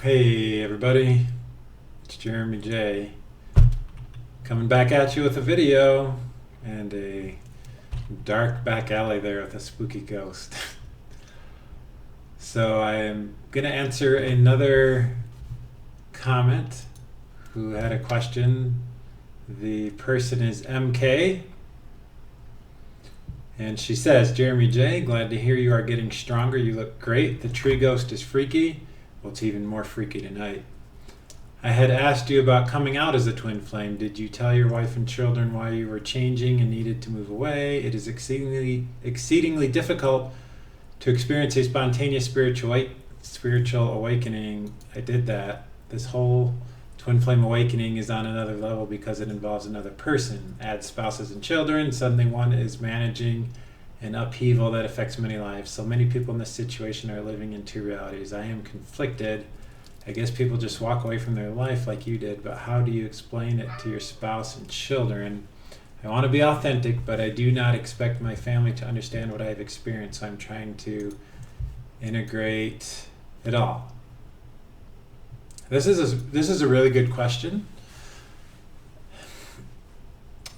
Hey everybody, it's Jeremy J. Coming back at you with a video and a dark back alley there with a spooky ghost. So I am going to answer another comment who had a question. The person is MK. And she says, Jeremy J, glad to hear you are getting stronger. You look great. The tree ghost is freaky. Well, it's even more freaky tonight. I had asked you about coming out as a twin flame. Did you tell your wife and children why you were changing and needed to move away? It is exceedingly difficult to experience a spontaneous spiritual awakening. I did that. This whole twin flame awakening is on another level because it involves another person. Add spouses and children. Suddenly one is managing an upheaval that affects many lives. So many people in this situation are living in two realities. I am conflicted. I guess people just walk away from their life like you did, but how do you explain it to your spouse and children? I want to be authentic, but I do not expect my family to understand what I've experienced, so I'm trying to integrate it all. This is a really good question.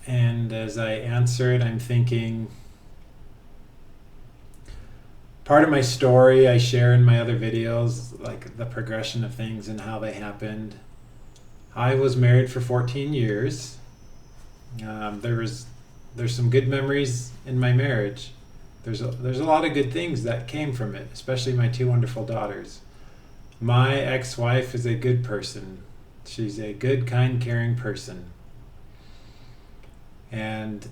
And as I answer it, I'm thinking, part of my story I share in my other videos, like the progression of things and how they happened. I was married for 14 years. There's some good memories in my marriage. There's a lot of good things that came from it, especially my two wonderful daughters. My ex-wife is a good person. She's a good, kind, caring person. And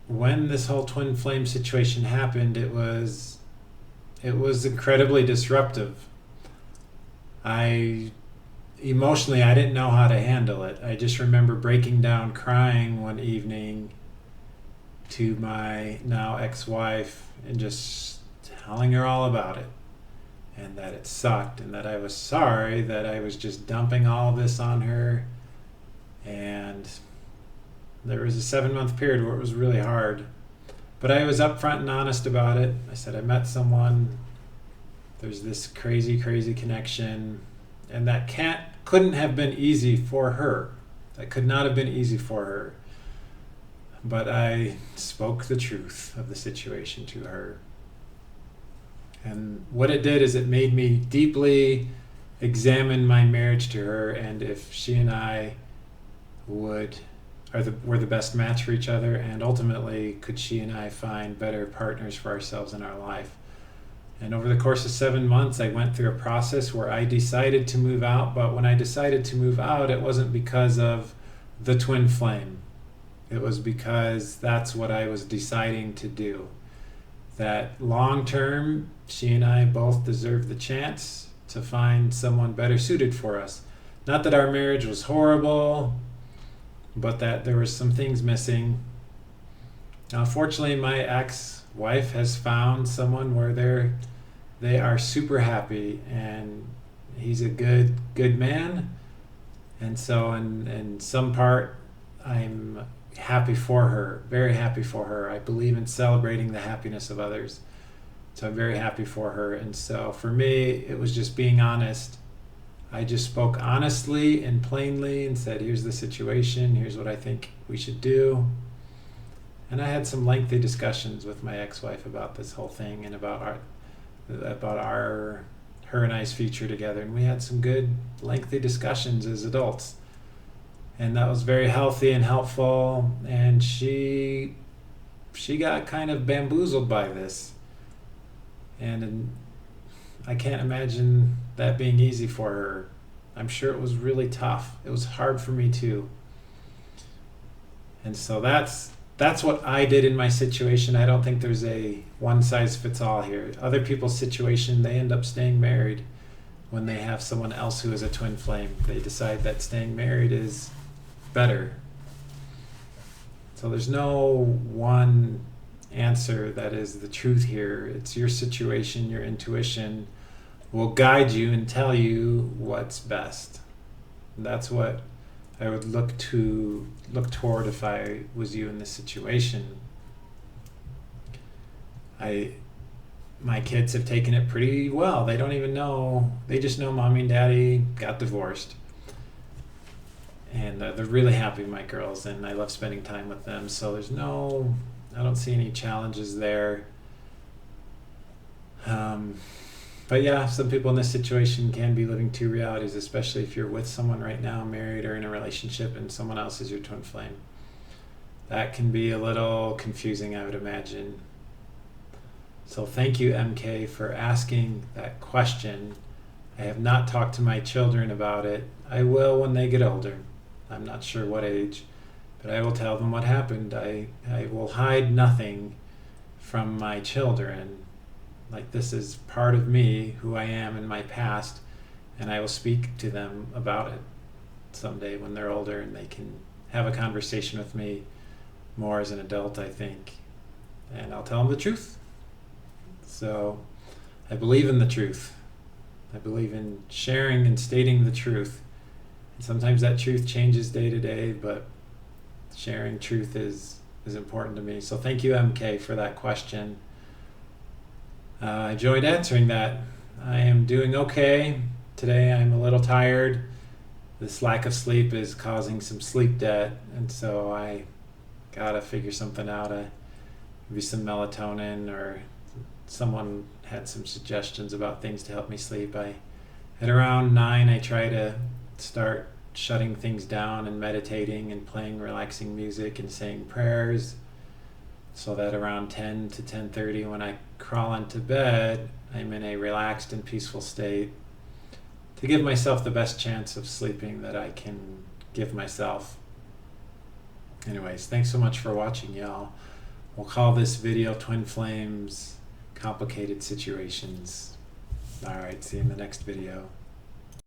when this whole twin flame situation happened, it was incredibly disruptive. Emotionally, I didn't know how to handle it. I just remember breaking down crying one evening to my now ex-wife and just telling her all about it, and that it sucked, and that I was sorry that I was just dumping all this on her. And there was a 7-month period where it was really hard. But I was upfront and honest about it. I said, I met someone, there's this crazy, crazy connection, and that couldn't have been easy for her. That could not have been easy for her. But I spoke the truth of the situation to her. And what it did is it made me deeply examine my marriage to her, and if she and I were the best match for each other, and ultimately could she and I find better partners for ourselves in our life. And over the course of 7 months, I went through a process where I decided to move out, but when I decided to move out, it wasn't because of the twin flame. It was because that's what I was deciding to do. That long term, she and I both deserve the chance to find someone better suited for us. Not that our marriage was horrible, but that there were some things missing. Now, fortunately, my ex-wife has found someone where they are super happy, and he's a good man. And so in some part, I'm happy for her, very happy for her. I believe in celebrating the happiness of others. So I'm very happy for her. And so for me, it was just being honest. I just spoke honestly and plainly and said, here's the situation, here's what I think we should do. And I had some lengthy discussions with my ex-wife about this whole thing and about her and I's future together. And we had some good, lengthy discussions as adults. And that was very healthy and helpful. And she got kind of bamboozled by this. And I can't imagine that being easy for her. I'm sure it was really tough. It was hard for me too. And so that's what I did in my situation. I don't think there's a one size fits all here. Other people's situation, they end up staying married when they have someone else who is a twin flame. They decide that staying married is better. So there's no one answer that is the truth here. It's your situation, your intuition will guide you and tell you what's best. And that's what I would look toward if I was you in this situation. my kids have taken it pretty well. They don't even know, they just know mommy and daddy got divorced. And they're really happy, my girls, and I love spending time with them. So I don't see any challenges there. But yeah, some people in this situation can be living two realities, especially if you're with someone right now, married or in a relationship, and someone else is your twin flame. That can be a little confusing, I would imagine. So thank you, MK, for asking that question. I have not talked to my children about it. I will when they get older. I'm not sure what age, but I will tell them what happened. I will hide nothing from my children. Like, this is part of me, who I am in my past, and I will speak to them about it someday when they're older and they can have a conversation with me more as an adult, I think. And I'll tell them the truth. So I believe in the truth. I believe in sharing and stating the truth. And sometimes that truth changes day to day, but sharing truth is important to me. So thank you, MK, for that question. I enjoyed answering that. I am doing okay. Today I'm a little tired. This lack of sleep is causing some sleep debt, and so I gotta figure something out. Maybe some melatonin, or someone had some suggestions about things to help me sleep. At around 9, I try to start shutting things down and meditating and playing relaxing music and saying prayers, so that around 10 to 10:30, when I crawl into bed, I'm in a relaxed and peaceful state to give myself the best chance of sleeping that I can give myself. Anyways, thanks so much for watching, y'all. We'll call this video Twin Flames Complicated Situations. Alright, see you in the next video.